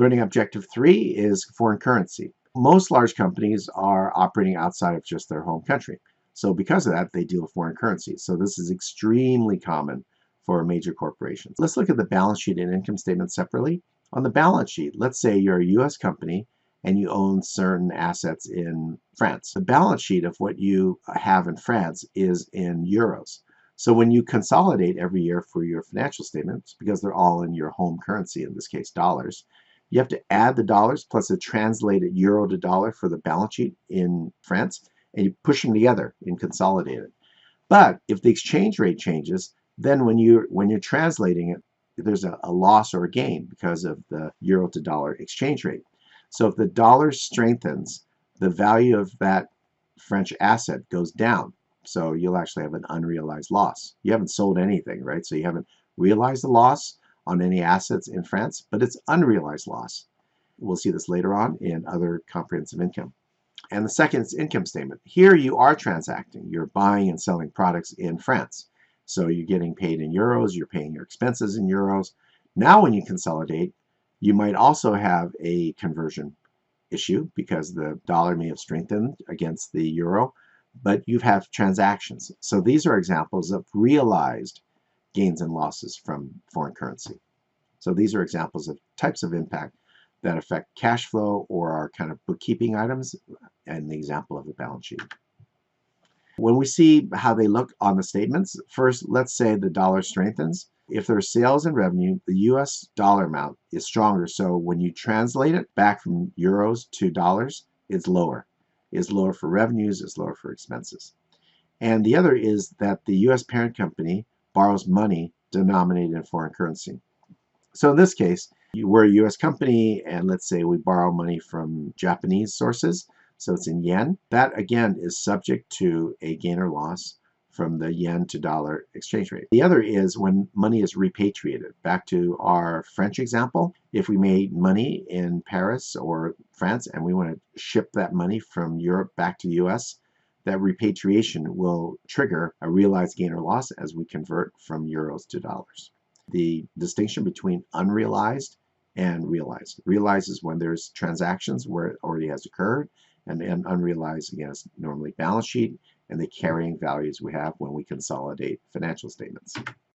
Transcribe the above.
Learning objective 3 is foreign currency. Most large companies are operating outside of just their home country. So because of that, they deal with foreign currency. So this is extremely common for major corporations. Let's look at the balance sheet and income statement separately. On the balance sheet, let's say you're a US company and you own certain assets in France. The balance sheet of what you have in France is in euros. So when you consolidate every year for your financial statements, because they're all in your home currency, in this case dollars, you have to add the dollars plus a translated euro to dollar for the balance sheet in France, and you push them together and consolidate it. But if the exchange rate changes, then when you're translating it, there's a loss or a gain because of the euro to dollar exchange rate. So if the dollar strengthens, the value of that French asset goes down. So you'll actually have an unrealized loss. You haven't sold anything, right? So you haven't realized the loss on any assets in France, but it's unrealized loss. We'll see this later on in other comprehensive income. And the second is income statement. Here you are transacting. You're buying and selling products in France. So you're getting paid in euros, you're paying your expenses in euros. Now when you consolidate, you might also have a conversion issue because the dollar may have strengthened against the euro, but you have transactions. So these are examples of realized gains and losses from foreign currency. So these are examples of types of impact that affect cash flow or are kind of bookkeeping items, and the example of the balance sheet. When we see how they look on the statements, first, let's say the dollar strengthens. If there's sales and revenue, the US dollar amount is stronger. So when you translate it back from euros to dollars, it's lower. It's lower for revenues, it's lower for expenses. And the other is that the US parent company borrows money denominated in foreign currency. So in this case, we're a US company, and let's say we borrow money from Japanese sources, so it's in yen. That again is subject to a gain or loss from the yen to dollar exchange rate. The other is when money is repatriated. Back to our French example, if we made money in Paris or France and we want to ship that money from Europe back to the US, that repatriation will trigger a realized gain or loss as we convert from euros to dollars. The distinction between unrealized and realized. Realized is when there's transactions where it already has occurred, and unrealized, again, is normally balance sheet and the carrying values we have when we consolidate financial statements.